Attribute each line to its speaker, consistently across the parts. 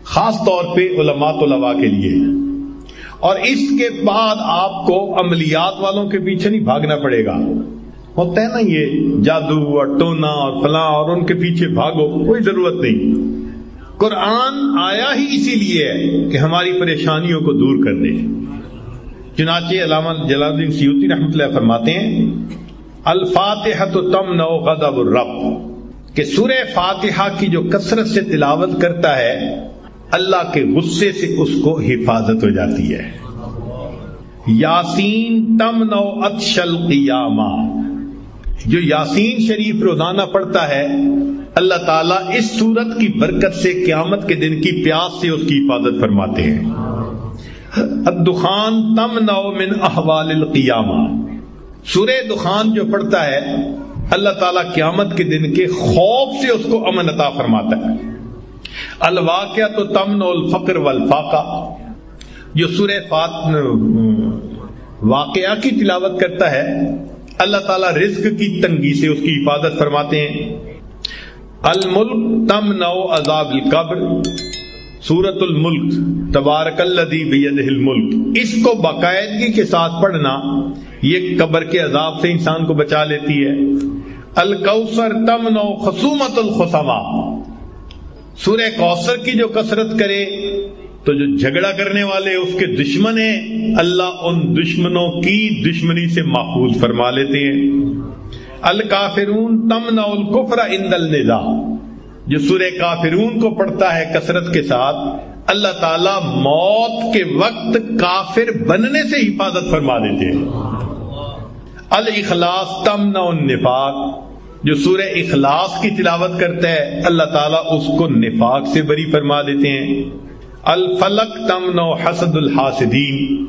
Speaker 1: خاص طور پہ علماء طلباء کے لیے. اور اس کے بعد آپ کو عملیات والوں کے پیچھے نہیں بھاگنا پڑے گا. ہوتا ہے نا یہ جادو اور ٹونا اور فلاں اور ان کے پیچھے بھاگو، کوئی ضرورت نہیں. قرآن آیا ہی اسی لیے ہے کہ ہماری پریشانیوں کو دور کر دے. چنانچہ علامہ جلال الدین سیوطی رحمۃ اللہ فرماتے ہیں الفاتحہ تمنع غضب الرب، کہ سورہ فاتحہ کی جو کثرت سے تلاوت کرتا ہے اللہ کے غصے سے اس کو حفاظت ہو جاتی ہے. یاسین تمنع عطش القیامہ، جو یاسین شریف روزانہ پڑھتا ہے اللہ تعالیٰ اس سورت کی برکت سے قیامت کے دن کی پیاس سے اس کی حفاظت فرماتے ہیں. الدخان تمنع من احوال القیامہ، سورہ دخان جو پڑھتا ہے اللہ تعالیٰ قیامت کے دن کے خوف سے اس کو امن عطا فرماتا ہے. الواقعہ تمنع الفقر والفاقہ، جو سورہ واقعہ کی تلاوت کرتا ہے اللہ تعالیٰ رزق کی تنگی سے اس کی حفاظت فرماتے ہیں. الملک تمنع عذاب القبر، سورۃ الملک تبارک الذی بیدہ الملک، اس کو باقاعدگی کے ساتھ پڑھنا یہ قبر کے عذاب سے انسان کو بچا لیتی ہے. الکوثر تمنع خصومۃ الخصما، سورہ کوثر کی جو کثرت کرے تو جو جھگڑا کرنے والے اس کے دشمن ہیں اللہ ان دشمنوں کی دشمنی سے محفوظ فرما لیتے ہیں. الکافرون تمنع الکفر عند النزاع، جو سورہ کافرون کو پڑھتا ہے کثرت کے ساتھ اللہ تعالیٰ موت کے وقت کافر بننے سے حفاظت فرما دیتے ہیں. الاخلاص تمنع النفاق، جو سورہ اخلاص کی تلاوت کرتا ہے اللہ تعالیٰ اس کو نفاق سے بری فرما دیتے ہیں. الفلق تمنع حسد الحاسدین،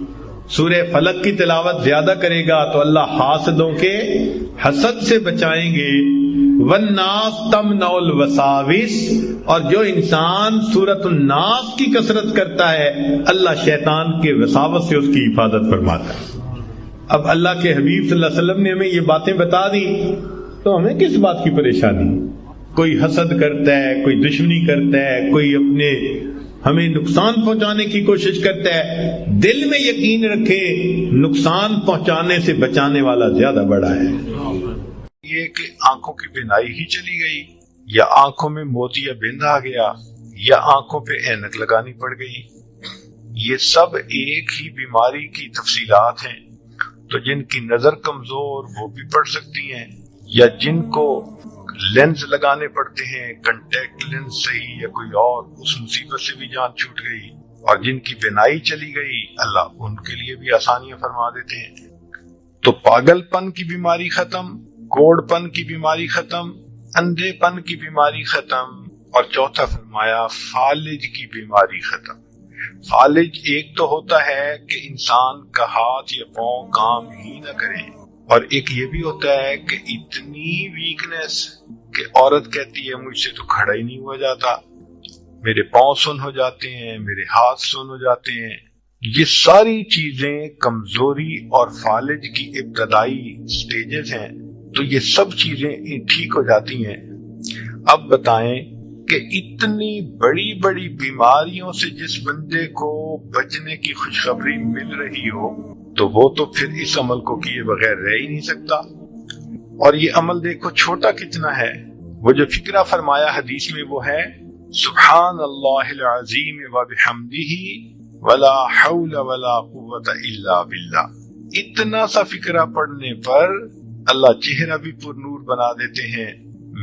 Speaker 1: سورہ فلق کی تلاوت زیادہ کرے گا تو اللہ حاسدوں کے حسد سے بچائیں گے. والناس تمنع الوساوس، اور جو انسان سورۃ الناس کی کثرت کرتا ہے اللہ شیطان کے وساوس سے اس کی حفاظت فرماتا ہے. اب اللہ کے حبیب صلی اللہ علیہ وسلم نے ہمیں یہ باتیں بتا دی تو ہمیں کس بات کی پریشانی؟ کوئی حسد کرتا ہے، کوئی دشمنی کرتا ہے، کوئی اپنے ہمیں نقصان پہنچانے کی کوشش کرتا ہے. دل میں یقین رکھے نقصان پہنچانے سے بچانے والا زیادہ بڑا ہے. یہ کہ آنکھوں کی بینائی ہی چلی گئی، یا آنکھوں میں موتیا بند آ گیا، یا آنکھوں پہ اینک لگانی پڑ گئی، یہ سب ایک ہی بیماری کی تفصیلات ہیں. تو جن کی نظر کمزور وہ بھی پڑھ سکتی ہیں، یا جن کو لینز لگانے پڑتے ہیں کنٹیکٹ لینز صحیح یا کوئی اور، اس مصیبت سے بھی جان چھوٹ گئی. اور جن کی بینائی چلی گئی اللہ ان کے لیے بھی آسانیاں فرما دیتے ہیں. تو پاگل پن کی بیماری ختم، کوڑ پن کی بیماری ختم، اندھے پن کی بیماری ختم، اور چوتھا فرمایا فالج کی بیماری ختم. فالج ایک تو ہوتا ہے کہ انسان کا ہاتھ یا پاؤں کام ہی نہ کرے، اور ایک یہ بھی ہوتا ہے کہ اتنی ویکنیس کہ عورت کہتی ہے مجھ سے تو کھڑا ہی نہیں ہوا جاتا، میرے پاؤں سن ہو جاتے ہیں، میرے ہاتھ سن ہو جاتے ہیں. یہ ساری چیزیں کمزوری اور فالج کی ابتدائی سٹیجز ہیں. تو یہ سب چیزیں ٹھیک ہو جاتی ہیں. اب بتائیں کہ اتنی بڑی بڑی بیماریوں سے جس بندے کو بچنے کی خوشخبری مل رہی ہو تو وہ تو پھر اس عمل کو کیے بغیر رہ ہی نہیں سکتا. اور یہ عمل دیکھو چھوٹا کتنا ہے. وہ جو فکرہ فرمایا حدیث میں وہ ہے سبحان اللہ العظیم وبحمدہ ولا حول ولا قوت الا باللہ. اتنا سا فکرہ پڑھنے پر اللہ چہرہ بھی پر نور بنا دیتے ہیں،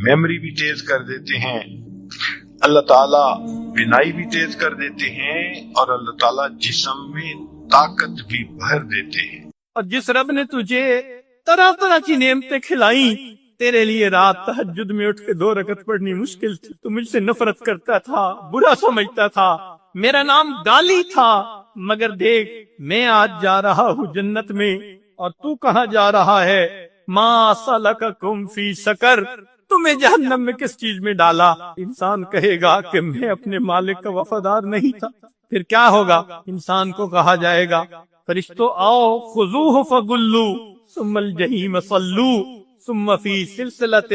Speaker 1: میموری بھی تیز کر دیتے ہیں، اللہ تعالیٰ بینائی بھی تیز کر دیتے ہیں، اور اللہ تعالیٰ جسم میں طاقت بھی بھر دیتے ہیں.
Speaker 2: اور جس رب نے تجھے طرح طرح کی نعمتیں کھلائیں، تیرے لیے رات تہجد میں اٹھ کے 2 رکعت پڑھنی مشکل تھی، تو مجھ سے نفرت کرتا تھا، برا سمجھتا تھا، میرا نام گالی تھا، مگر دیکھ میں آج جا رہا ہوں جنت میں، اور تو کہاں جا رہا ہے؟ ما سلککم فی سقر، تمہیں جہنم میں کس چیز میں ڈالا؟ انسان کہے گا کہ میں اپنے مالک کا وفادار نہیں تھا. پھر کیا ہوگا؟ انسان کو کہا جائے گا فرشتوں آؤ خذوہ فغلو ثم الجحیم صلو ثم فی سلسلۃ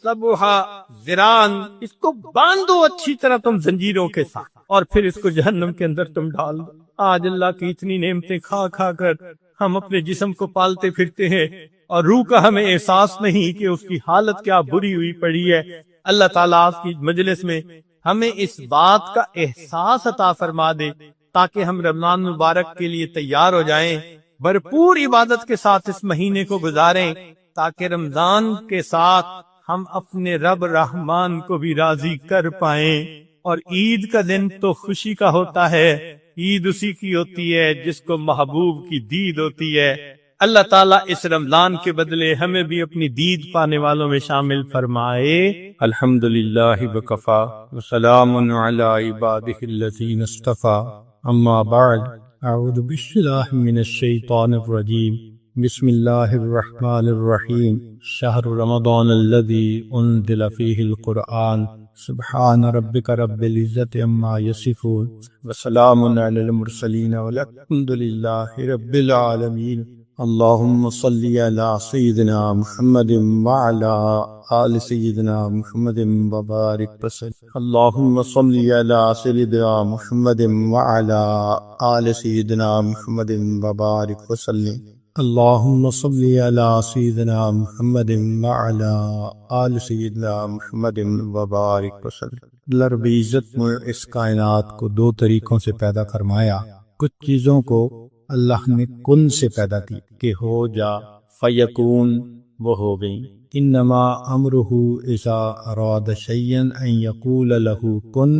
Speaker 2: ذرعها ذراعا، اس کو باندھو اچھی طرح تم زنجیروں کے ساتھ اور پھر اس کو جہنم کے اندر تم ڈال دو۔ آج اللہ کی اتنی نعمتیں کھا کھا کر ہم اپنے جسم کو پالتے پھرتے ہیں اور روح کا ہمیں احساس نہیں کہ اس کی حالت کیا بری ہوئی پڑی ہے۔ اللہ تعالیٰ آپ کی مجلس میں ہمیں اس بات کا احساس عطا فرما دے تاکہ ہم رمضان مبارک کے لیے تیار ہو جائیں، بھرپور عبادت کے ساتھ اس مہینے کو گزاریں تاکہ رمضان کے ساتھ ہم اپنے رب رحمان کو بھی راضی کر پائیں۔ اور عید کا دن تو خوشی کا ہوتا ہے، عید اسی کی ہوتی ہے جس کو محبوب کی دید ہوتی ہے۔ اللہ تعالیٰ اس رمضان کے بدلے ہمیں بھی اپنی دید پانے والوں میں شامل فرمائے۔ الحمدللہ وکفا وسلام علی عبادہ الذین اصطفی، اما بعد، اعوذ باللہ من الشیطان الرجیم، بسم اللہ الرحمن الرحیم، شہر رمضان الذی انزل فیہ القرآن، سبحان ربک رب العزت عما یصفون، وسلام علی المرسلین والحمد للہ رب العالمین۔ اللہم صلی علی سیدنا محمد وعلی آل سیدنا محمد وبارک وسلم۔ اللہم صلی علی سیدنا محمد وعلی آل سیدنا محمد وبارک وسلم۔ اللہم صلی علی سیدنا محمد وعلی آل سیدنا محمد وبارک وسلم۔ اللہ رب عزت نے اس کائنات کو دو طریقوں سے پیدا فرمایا۔ کچھ چیزوں کو اللہ نے کن سے پیدا کی کہ ہو جا، فیکون، وہ ہو گئی۔ انما امرہ اذا اراد شیئا ان یقول لہ کن۔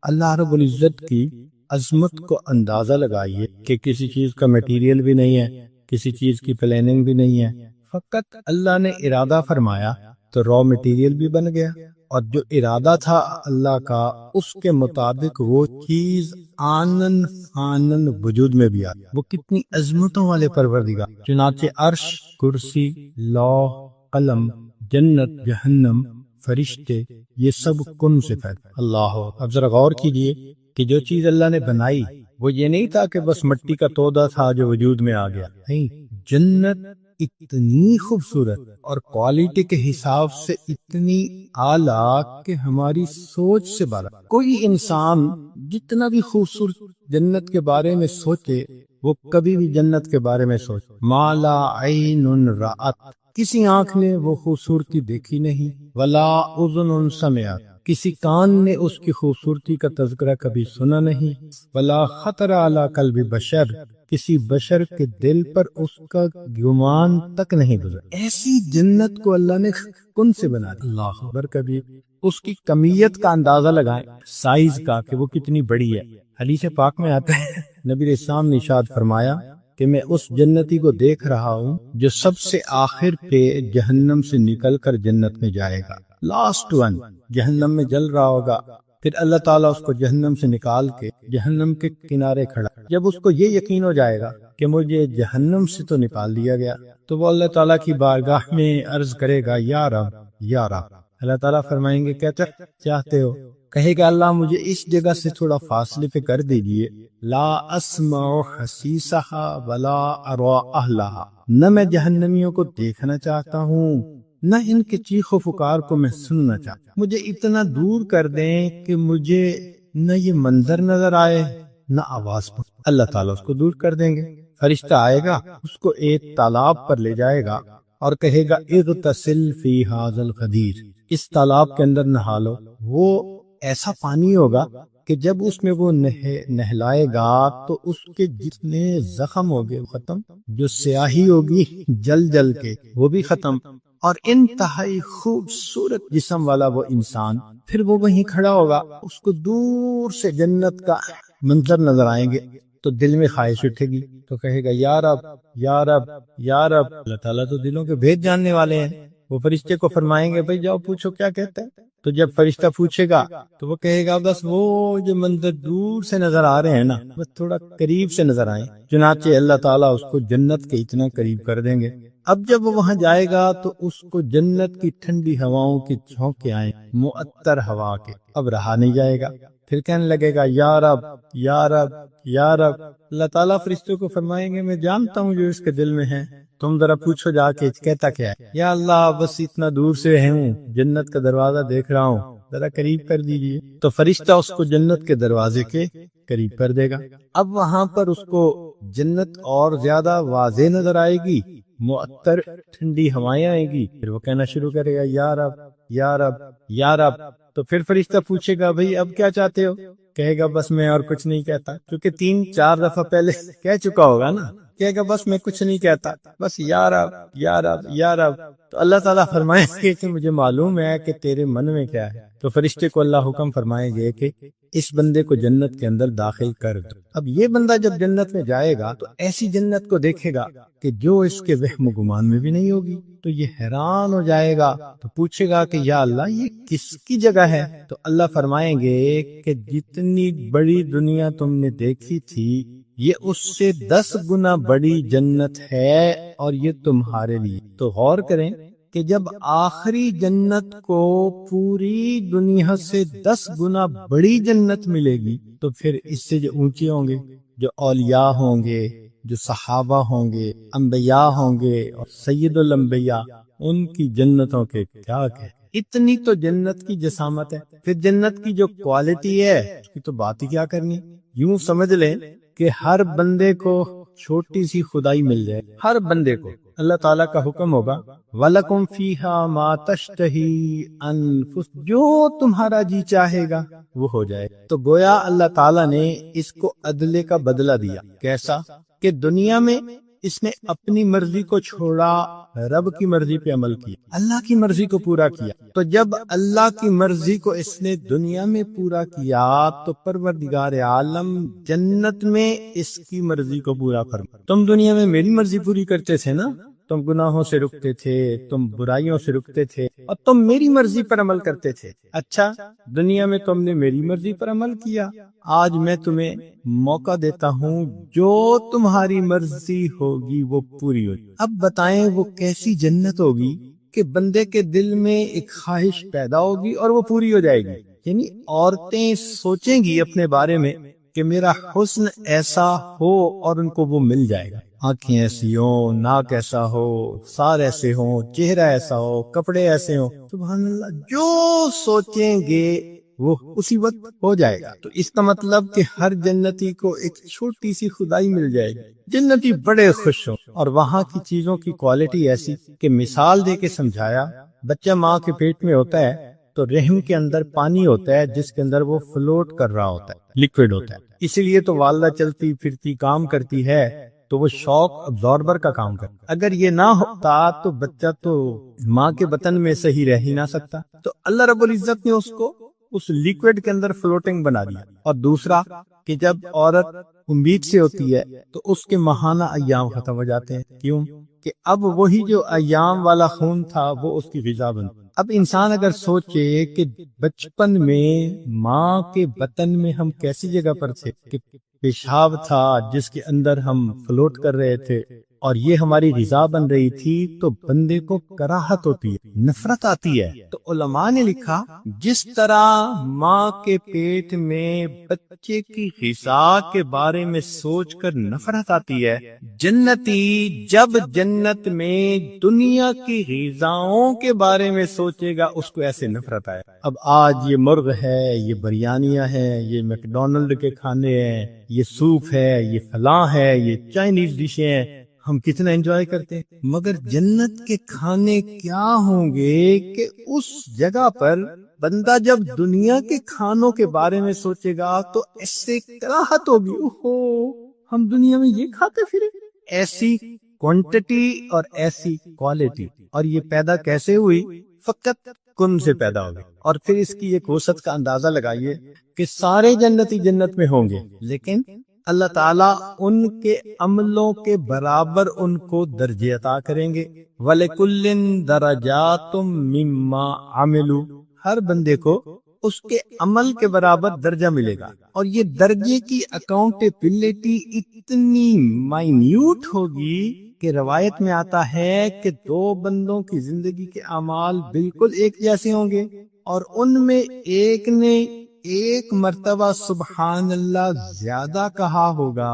Speaker 2: اللہ رب العزت کی عظمت کو اندازہ لگائیے کہ کسی چیز کا میٹیریل بھی نہیں ہے، کسی چیز کی پلاننگ بھی نہیں ہے، فقط اللہ نے ارادہ فرمایا تو را میٹیریل بھی بن گیا، اور جو ارادہ تھا اللہ کا اس کے مطابق وہ چیز آنن فانن وجود میں بھی آئی۔ وہ کتنی عظمتوں والے پروردگار، چنانچہ عرش، کرسی، لوح، قلم، جنت، جہنم، فرشتے، یہ سب کن سے پیدا۔ اللہ، اب ذرا غور کیجئے کہ جو چیز اللہ نے بنائی وہ یہ نہیں تھا کہ بس مٹی کا تودا تھا جو وجود میں آ گیا، نہیں، جنت اتنی خوبصورت اور کوالٹی کے حساب سے اتنی اعلیٰ کہ ہماری سوچ سے بالا۔ کوئی انسان جتنا بھی خوبصورت جنت کے بارے میں سوچے وہ کبھی بھی جنت کے بارے میں سوچ ما لا عین رأت، کسی آنکھ نے وہ خوبصورتی دیکھی نہیں، ولا اذن سمعت، کسی کان نے اس کی خوبصورتی کا تذکرہ کبھی سنا نہیں، ولا خطر علی قلب بشر، کسی بشر کے دل پر اس کا گمان تک نہیں گزرا۔ ایسی جنت کو اللہ نے کن سے بنا دی۔ اللہ اکبر، کبھی اس کی کمیت کا اندازہ لگائیں، سائز کا کہ وہ کتنی بڑی ہے۔ حدیث پاک میں آتا ہے، نبی علیہ السلام نے ارشاد فرمایا کہ میں اس جنتی کو دیکھ رہا ہوں جو سب سے آخر پہ جہنم سے نکل کر جنت میں جائے گا، لاسٹ ون، جہنم میں جل رہا ہوگا، پھر اللہ تعالیٰ اس کو جہنم سے نکال کے جہنم کے کنارے کھڑا۔ جب اس کو یہ یقین ہو جائے گا کہ مجھے جہنم سے تو نکال دیا گیا، تو وہ اللہ تعالیٰ کی بارگاہ میں عرض کرے گا، یا رب، یا رب۔ اللہ تعالیٰ فرمائیں گے کیا چاہتے ہو؟ کہے گا اللہ مجھے اس جگہ سے تھوڑا فاصلے پہ کر دیجئے، لا اسمع حسیسہا ولا ارا اہلہا، نہ میں جہنمیوں کو دیکھنا چاہتا ہوں نہ ان کے چیخ و پکار کو میں سننا چاہتا، مجھے اتنا دور کر دیں کہ مجھے نہ یہ منظر نظر آئے نہ آواز پر۔ اللہ تعالیٰ اس کو دور کر دیں گے، فرشتہ آئے گا، اس کو ایک تالاب پر لے جائے گا اور کہے گا اغتسل فی ھذا الغدیر، اس تالاب کے اندر نہا لو۔ وہ ایسا پانی ہوگا کہ جب اس میں وہ نہلائے گا تو اس کے جتنے زخم ہوگے وہ ختم، جو سیاہی ہوگی جل جل کے وہ بھی ختم، اور انتہائی خوبصورت جسم والا وہ انسان پھر وہ وہیں کھڑا ہوگا، اس کو دور سے جنت کا منظر نظر آئیں گے تو دل میں خواہش اٹھے گی، تو کہے گا یا رب، یا رب، یا رب۔ اللہ تعالیٰ تو دلوں کے بھید جاننے والے ہیں، وہ فرشتے کو فرمائیں گے بھئی جاؤ پوچھو کیا کہتا ہے، تو جب فرشتہ پوچھے گا تو وہ کہے گا بس وہ جو منظر دور سے نظر آ رہے ہیں نا بس تھوڑا قریب سے نظر آئیں، چنانچہ اللہ تعالیٰ اس کو جنت کے اتنا قریب کر دیں گے۔ اب جب وہ وہاں جائے گا تو اس کو جنت کی ٹھنڈی ہواؤں کی جھونکے آئیں، معطر ہوا کے، اب رہا نہیں جائے گا، پھر کہنے لگے گا یا رب، یا رب، یا رب۔ اللہ تعالیٰ فرشتوں کو فرمائیں گے میں جانتا ہوں جو اس کے دل میں ہے، تم ذرا پوچھو جا کے کہتا کیا ہے۔ یا اللہ بس اتنا دور سے ہوں، جنت کا دروازہ دیکھ رہا ہوں، ذرا قریب کر دیجئے، تو فرشتہ اس کو جنت کے دروازے کے قریب کر دے گا۔ اب وہاں پر اس کو جنت اور زیادہ واضح نظر آئے گی، معطر ٹھنڈی ہوائیں آئیں گی، پھر وہ کہنا شروع کرے گا یا رب یا رب یا رب۔ تو پھر فرشتہ پوچھے گا بھئی اب کیا چاہتے ہو؟ کہے گا بس میں اور کچھ نہیں کہتا، کیونکہ 3-4 دفعہ پہلے کہہ چکا ہوگا نا، کہے گا بس میں کچھ نہیں کہتا، بس یا رب یا رب یا رب۔ تو اللہ تعالیٰ فرمائیں گے کہ مجھے معلوم ہے کہ تیرے من میں کیا ہے، تو فرشتے کو اللہ حکم فرمائیں گے کہ اس بندے کو جنت کے اندر داخل کر دو۔ اب یہ بندہ جب جنت میں جائے گا تو ایسی جنت کو دیکھے گا کہ جو اس کے وہم و گمان میں بھی نہیں ہوگی، تو یہ حیران ہو جائے گا، تو پوچھے گا کہ یا اللہ یہ کس کی جگہ ہے؟ تو اللہ فرمائیں گے کہ جتنی بڑی دنیا تم نے دیکھی تھی یہ اس سے 10 گنا بڑی جنت ہے، اور یہ تمہارے لیے۔ تو غور کریں کہ جب آخری جنت کو پوری دنیا سے 10 گنا بڑی جنت ملے گی، تو پھر اس سے جو اونچے ہوں گے، جو اولیاء ہوں گے، جو صحابہ ہوں گے، انبیاء ہوں گے اور سید الانبیاء، ان کی جنتوں کے کیا کہ اتنی تو جنت کی جسامت ہے۔ پھر جنت کی جو کوالٹی ہے اس کی تو بات ہی کیا کرنی۔ یوں سمجھ لیں کہ ہر بندے کو چھوٹی سی خدائی مل جائے، ہر بندے کو اللہ تعالیٰ کا حکم ہوگا وَلَكُمْ فِيهَا مَا تَشْتَهِي أَنفُسُكُمْ، جو تمہارا جی چاہے گا وہ ہو جائے۔ تو گویا اللہ تعالیٰ نے اس کو عدل کا بدلہ دیا۔ کیسا کہ دنیا میں اس نے اپنی مرضی کو چھوڑا، رب کی مرضی پہ عمل کیا، اللہ کی مرضی کو پورا کیا۔ تو جب اللہ کی مرضی کو اس نے دنیا میں پورا کیا تو پروردگار عالم جنت میں اس کی مرضی کو پورا فرما۔ تم دنیا میں میری مرضی پوری کرتے تھے نا، تم گناہوں سے رکتے تھے، تم برائیوں سے رکتے تھے، اور تم میری مرضی پر عمل کرتے تھے۔ اچھا دنیا میں تم نے میری مرضی پر عمل کیا، آج میں تمہیں موقع دیتا ہوں جو تمہاری مرضی ہوگی وہ پوری ہوگی۔ اب بتائیں وہ کیسی جنت ہوگی کہ بندے کے دل میں ایک خواہش پیدا ہوگی اور وہ پوری ہو جائے گی۔ یعنی عورتیں سوچیں گی اپنے بارے میں کہ میرا حسن ایسا ہو اور ان کو وہ مل جائے گا، آنکھیں ایسی ہوں، ناک ایسا ہو، سار ایسے ہوں، چہرہ ایسا ہو، کپڑے ایسے ہوں، سبحان اللہ، جو سوچیں گے وہ اسی وقت ہو جائے گا۔ تو اس کا مطلب کہ ہر جنتی کو ایک چھوٹی سی خدائی مل جائے گی، جنتی بڑے خوش ہوں، اور وہاں کی چیزوں کی کوالٹی ایسی کہ مثال دے کے سمجھایا۔ بچہ ماں کے پیٹ میں ہوتا ہے تو رحم کے اندر پانی ہوتا ہے جس کے اندر وہ فلوٹ کر رہا ہوتا ہے، لیکوڈ ہوتا ہے، اسی لیے تو والدہ چلتی پھرتی کام کرتی ہے تو وہ شوق ابزاربر کا کام کرتا۔ اگر یہ نہ ہوتا تو بچہ تو ماں کے بطن میں صحیح رہ ہی نہ سکتا۔ تو اللہ رب العزت نے اس کو اس لیکوڈ کے اندر فلوٹنگ بنا دیا۔ اور دوسرا کہ جب عورت امید سے ہوتی ہے تو اس کے ماہانہ ایام ختم ہو جاتے ہیں۔ کیوں؟ کہ اب وہی جو ایام والا خون تھا وہ اس کی غذا بنتی۔ اب انسان اگر سوچے کہ بچپن میں ماں کے بطن میں ہم کیسی جگہ پر تھے کہ پیشاب تھا جس کے اندر ہم فلوٹ کر رہے تھے اور یہ ہماری غذا بن رہی تھی، تو بندے کو کراہت ہوتی ہے، نفرت آتی ہے۔ تو علماء نے لکھا جس طرح ماں کے پیٹ میں بچے کی غذا کے بارے میں سوچ کر نفرت آتی ہے، جنتی جب جنت میں دنیا کی غذاؤں کے بارے میں سوچے گا اس کو ایسے نفرت آئے۔ اب آج یہ مرغ ہے، یہ بریانیاں ہیں، یہ میکڈونلڈ کے کھانے ہیں، یہ سوپ ہے، یہ فلاں ہے، یہ چائنیز ڈشیں ہیں، ہم کتنا انجوائے کرتے ہیں۔ مگر جنت کے کھانے کیا ہوں گے کہ اس جگہ پر بندہ جب دنیا کے کھانوں کے بارے میں سوچے گا تو ایسے کراہت ہوگی، اوہو ہم دنیا میں یہ کھاتے پھرے۔ ایسی کوانٹٹی اور ایسی کوالٹی، اور یہ پیدا کیسے ہوئی؟ فقط کن سے پیدا ہوگی۔ اور پھر اس کی ایک وسعت کا اندازہ لگائیے کہ سارے جنتی جنت میں ہوں گے، لیکن اللہ تعالیٰ ان کے عملوں کے برابر ان کو درجے عطا کریں گے۔ وَلِكُلٍّ دَرَجَاتٌ مِّمَّا عَمِلُوا، ہر بندے کو اس کے عمل کے برابر درجہ ملے گا، اور یہ درجے کی اکاؤنٹیبلٹی اتنی مائنیوٹ ہوگی کہ روایت میں آتا ہے کہ 2 بندوں کی زندگی کے اعمال بالکل ایک جیسے ہوں گے، اور ان میں ایک نے 1 مرتبہ سبحان اللہ زیادہ کہا ہوگا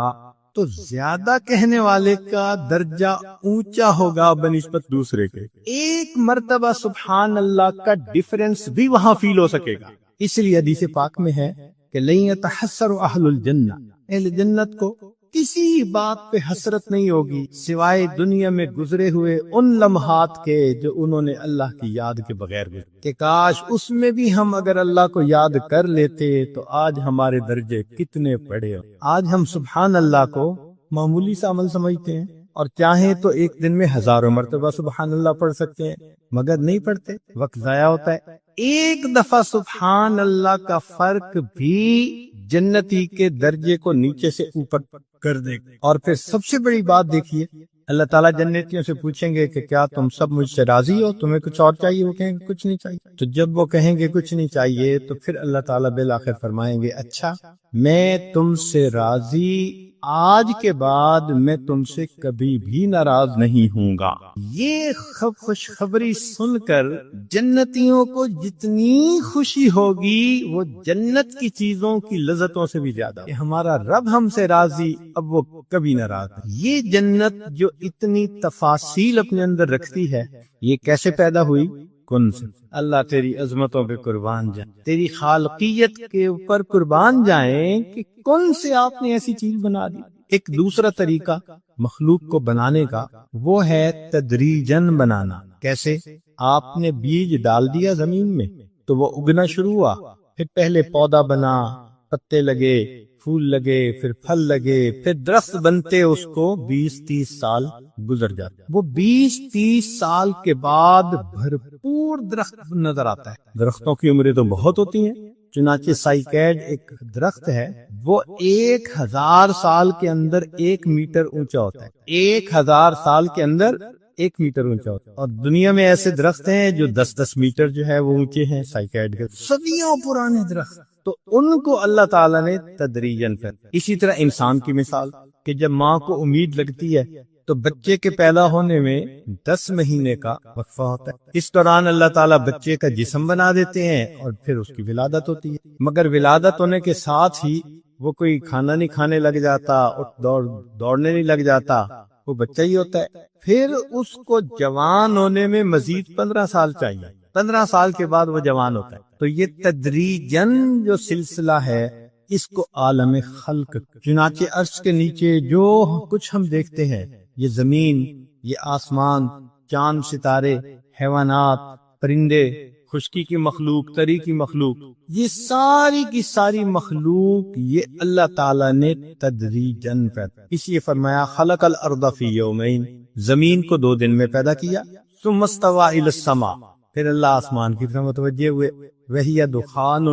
Speaker 2: تو زیادہ کہنے والے کا درجہ اونچا ہوگا بنسبت دوسرے کے. ایک مرتبہ سبحان اللہ کا ڈیفرنس بھی وہاں فیل ہو سکے گا. اس لیے حدیث پاک میں ہے کہ لن یتحسر اہل الجنہ، اہل جنت کو کسی بات پہ حسرت نہیں ہوگی سوائے دنیا میں گزرے ہوئے ان لمحات کے جو انہوں نے اللہ کی یاد کے بغیر گزرے، کہ کاش اس میں بھی ہم اگر اللہ کو یاد کر لیتے تو آج ہمارے درجے کتنے بڑے ہو. آج ہم سبحان اللہ کو معمولی سا عمل سمجھتے ہیں اور چاہیں تو ایک دن میں ہزاروں مرتبہ سبحان اللہ پڑھ سکتے ہیں، مگر نہیں پڑھتے، وقت ضائع ہوتا ہے. ایک دفعہ سبحان اللہ کا فرق بھی جنتی کے درجے کو نیچے سے اوپر کر دے گا. اور پھر سب سے بڑی بات دیکھیے، اللہ تعالیٰ جنتیوں سے پوچھیں گے کہ کیا تم سب مجھ سے راضی ہو، تمہیں کچھ اور چاہیے؟ وہ کہیں گے کچھ نہیں چاہیے. تو جب وہ کہیں گے کچھ نہیں چاہیے تو پھر اللہ تعالیٰ بالآخر فرمائیں گے اچھا میں تم سے راضی، آج کے بعد میں تم سے کبھی بھی ناراض نہیں ہوں گا. یہ خوشخبری سن کر جنتیوں کو جتنی خوشی ہوگی وہ جنت کی چیزوں کی لذتوں سے بھی زیادہ، کہ ہمارا رب ہم سے راضی، اب وہ کبھی ناراض نہیں. یہ جنت جو اتنی تفاصیل اپنے اندر رکھتی ہے، یہ کیسے پیدا ہوئی؟ کن سے. اللہ تیری عظمتوں پہ قربان جائیں، تیری خالقیت کے اوپر قربان جائیں کہ کون سے آپ نے ایسی چیز بنا دی. ایک دوسرا طریقہ مخلوق کو بنانے کا وہ ہے تدریجن بنانا. کیسے؟ آپ نے بیج ڈال دیا زمین میں تو وہ اگنا شروع ہوا، پھر پہلے پودا بنا، پتے لگے، پھول لگے، پھر پھل لگے، پھر درخت بنتے اس کو 20-30 سال گزر جاتے. وہ 20-30 سال کے بعد بھرپور درخت نظر آتا ہے. درختوں کی عمریں تو بہت ہوتی ہیں، چنانچہ سائیکیڈ ایک درخت ہے، وہ 1000 سال کے اندر 1 میٹر اونچا ہوتا ہے. 1000 سال کے اندر 1 میٹر اونچا ہوتا ہے. اور دنیا میں ایسے درخت ہیں جو 10-10 میٹر جو ہے وہ اونچے ہیں. سائیکیڈ کے صدیوں پرانے درخت، تو ان کو اللہ تعالیٰ نے تدریجن کر. اسی طرح انسان کی مثال کہ جب ماں کو امید لگتی ہے تو بچے کے پیدا ہونے میں 10 مہینے کا وقفہ ہوتا ہے. اس دوران اللہ تعالیٰ بچے کا جسم بنا دیتے ہیں اور پھر اس کی ولادت ہوتی ہے. مگر ولادت ہونے کے ساتھ ہی وہ کوئی کھانا نہیں کھانے لگ جاتا، دوڑنے نہیں لگ جاتا، وہ بچہ ہی ہوتا ہے. پھر اس کو جوان ہونے میں مزید 15 سال چاہیے. 15 سال کے بعد وہ جوان ہوتا ہے. تو یہ تدریجن جو سلسلہ ہے اس کو عالم خلق، چنانچہ عرش کے نیچے جو کچھ ہم دیکھتے ہیں، یہ زمین، یہ آسمان، چاند ستارے، حیوانات، پرندے، خشکی کی مخلوق، تری کی مخلوق، یہ ساری کی ساری مخلوق یہ اللہ تعالیٰ نے تدریجن پیدا. اس لیے فرمایا خلق الارض فی یومین، زمین کو 2 دن میں پیدا کیا. ثم استوى الی السماء، پھر اللہ آسمان کی طرف متوجہ ہوئے. وہی دخان،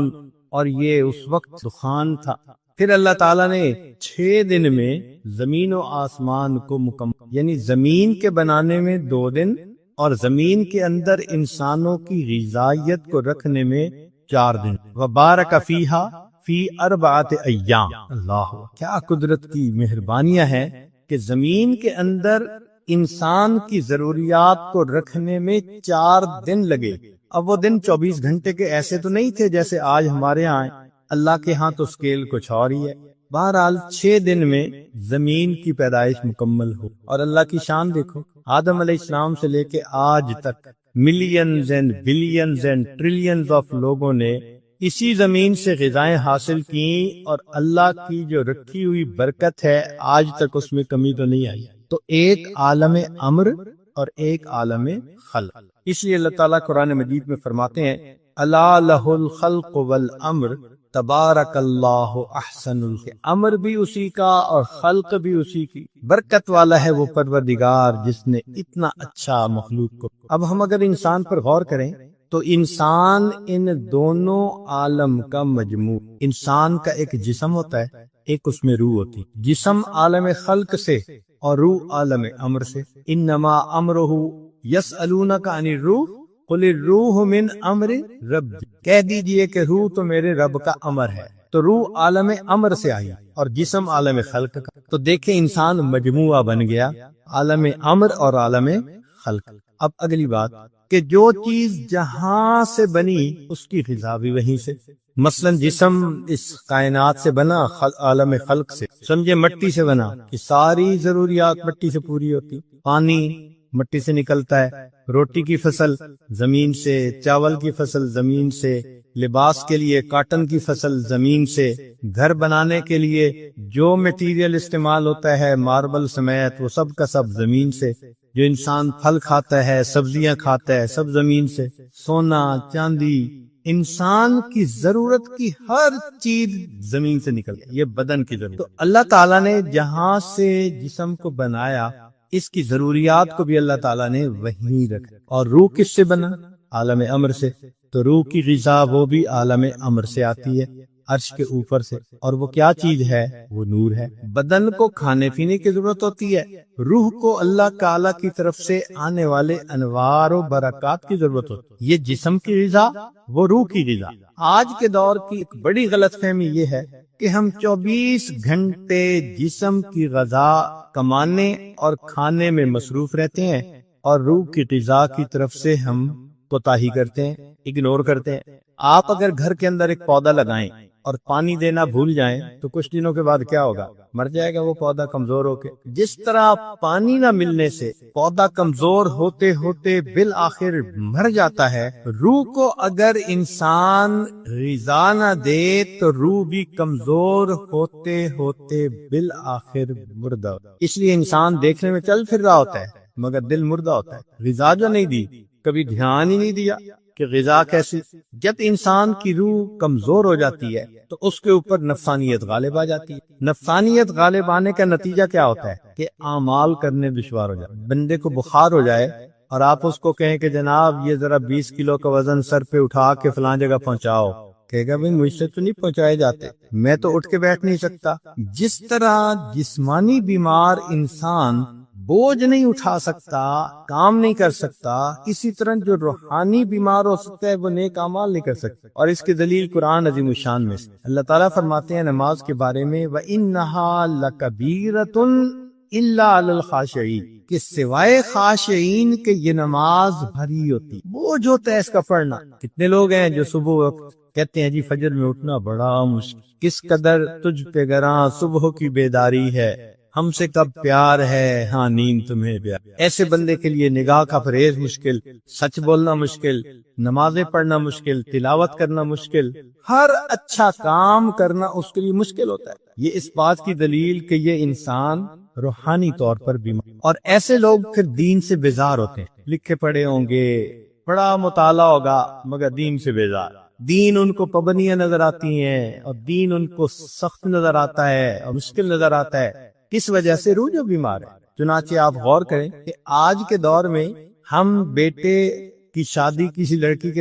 Speaker 2: اور یہ اس وقت دخان تھا. پھر اللہ تعالیٰ نے 6 دن میں زمین و آسمان کو مکمل، یعنی زمین کے بنانے میں 2 دن اور زمین کے اندر انسانوں کی غذائیت کو رکھنے میں 4 دن. وبارک فیہا فی 4 ایام. اللہ، کیا قدرت کی مہربانیاں ہیں کہ زمین کے اندر انسان کی ضروریات کو رکھنے میں 4 دن لگے. اب وہ دن 24 گھنٹے کے ایسے تو نہیں تھے جیسے آج ہمارے ہاں ہیں. اللہ کے ہاں تو سکیل کچھ اور ہی ہے. بہرحال 6 دن میں زمین کی پیدائش مکمل ہو. اور اللہ کی شان دیکھو، آدم علیہ السلام سے لے کے آج تک millions and billions and trillions of لوگوں نے اسی زمین سے غذائیں حاصل کی، اور اللہ کی جو رکھی ہوئی برکت ہے آج تک اس میں کمی تو نہیں آئی. تو ایک عالم امر اور ایک عالم خلق. اس لیے اللہ تعالیٰ قرآن مجید میں فرماتے ہیں الا لہ الخلق والامر تبارک اللہ احسن الخالقین. امر بھی اسی کا اور خلق بھی اسی کی. برکت والا ہے وہ پروردگار جس نے اتنا اچھا مخلوق کو. اب ہم اگر انسان پر غور کریں تو انسان ان دونوں عالم کا مجموع. انسان کا ایک جسم ہوتا ہے، ایک اس میں روح ہوتی. جسم عالم خلق سے اور روح عالم امر سے. انما امرہ یسألونک عن الروح قل الروح من امر رب. کہہ دیجئے کہ روح تو میرے رب کا امر ہے. تو روح عالم امر سے آئی اور جسم عالم خلق کا. تو دیکھیں انسان مجموعہ بن گیا، عالم امر اور عالم خلق. اب اگلی بات کہ جو چیز جہاں سے بنی اس کی غذا بھی وہیں سے. مثلا جسم اس کائنات سے بنا، عالم خلق سے، سمجھے مٹی سے بنا کہ ساری ضروریات مٹی سے پوری ہوتی، پانی مٹی سے نکلتا ہے، روٹی کی فصل زمین سے، چاول کی فصل زمین سے، لباس کے لیے کاٹن کی فصل زمین سے، گھر بنانے کے لیے جو میٹیریل استعمال ہوتا ہے ماربل سمیت وہ سب کا سب زمین سے، جو انسان پھل کھاتا ہے سبزیاں کھاتا ہے سب زمین سے، سونا چاندی انسان کی ضرورت کی ہر چیز زمین سے نکل گئی، یہ بدن کی ضرورت۔ تو اللہ تعالیٰ نے جہاں سے جسم کو بنایا اس کی ضروریات کو بھی اللہ تعالیٰ نے وہیں رکھا، اور روح کس سے بنا؟ عالم امر سے، تو روح کی غذا وہ بھی عالم امر سے آتی ہے، عرش کے اوپر سے، اور وہ کیا چیز ہے؟ وہ نور ہے۔ بدن کو کھانے پینے کی ضرورت ہوتی ہے، روح کو اللہ تعالیٰ کی طرف سے آنے والے انوار و برکات کی ضرورت ہوتی ہے۔ یہ جسم کی غذا، وہ روح کی غذا۔ آج کے دور کی ایک بڑی غلط فہمی یہ ہے کہ ہم 24 گھنٹے جسم کی غذا کمانے اور کھانے میں مصروف رہتے ہیں، اور روح کی غذا کی طرف سے ہم کوتاہی کرتے ہیں، اگنور کرتے ہیں۔ آپ اگر گھر کے اندر ایک پودا لگائیں اور پانی دینا بھول جائیں تو کچھ دنوں کے بعد کیا ہوگا؟ مر جائے گا وہ پودا کمزور ہو کے۔ جس طرح پانی نہ ملنے سے پودا کمزور ہوتے ہوتے بالآخر مر جاتا ہے، روح کو اگر انسان غذا نہ دے تو روح بھی کمزور ہوتے ہوتے بالآخر مردہ ہوتا ہے۔ اس لیے انسان دیکھنے میں چل پھر رہا ہوتا ہے مگر دل مردہ ہوتا ہے۔ غذا جو نہیں دی، کبھی دھیان ہی نہیں دیا کہ غذا کیسی۔ جب انسان کی روح کمزور ہو جاتی ہے تو اس کے اوپر نفسانیت غالب آ جاتی ہے۔ نفسانیت غالب آنے کا نتیجہ کیا ہوتا ہے کہ اعمال کرنے دشوار ہو جائے۔ بندے کو بخار ہو جائے اور آپ اس کو کہیں کہ جناب یہ ذرا 20 کلو کا وزن سر پہ اٹھا کے فلاں جگہ پہنچاؤ، کہے گا بھئی مجھ سے تو نہیں پہنچائے جاتے، میں تو اٹھ کے بیٹھ نہیں سکتا۔ جس طرح جسمانی بیمار انسان بوجھ نہیں اٹھا سکتا، کام نہیں کر سکتا، اسی طرح جو روحانی بیمار ہو سکتا ہے وہ نیک اعمال نہیں کر سکتا۔ اور اس کی دلیل قرآن عظیم الشان میں سے اللہ تعالیٰ فرماتے ہیں نماز کے بارے میں وَإِنَّهَا لَكَبِيرَةٌ إِلَّا عَلَى الْخَاشِعِينَ، کہ سوائے خاشعین کے یہ نماز بھری ہوتی، بوجھ ہوتا ہے اس کا پڑھنا۔ کتنے لوگ ہیں جو صبح وقت کہتے ہیں جی فجر میں اٹھنا بڑا مشکل، کس قدر تجھ پہ گراں صبح کی بیداری ہے، ہم سے کب پیار ہے، ہاں نیند تمہیں پیار۔ ایسے بندے کے لیے نگاہ کا پرہیز مشکل، سچ بولنا مشکل، نمازیں پڑھنا مشکل، تلاوت کرنا مشکل، ہر اچھا کام کرنا اس کے لیے مشکل ہوتا ہے۔ یہ اس بات کی دلیل کہ یہ انسان روحانی طور پر بیمار، اور ایسے لوگ پھر دین سے بیزار ہوتے ہیں۔ لکھے پڑھے ہوں گے، بڑا مطالعہ ہوگا مگر دین سے بیزار، دین ان کو پابندیاں نظر آتی ہیں اور دین ان کو سخت نظر آتا ہے اور مشکل نظر آتا ہے۔ کس وجہ سے؟ روح جو بیمار ہے۔ چنانچہ آپ غور کریں کہ آج کے دور میں ہم بیٹے کی شادی کسی لڑکی کے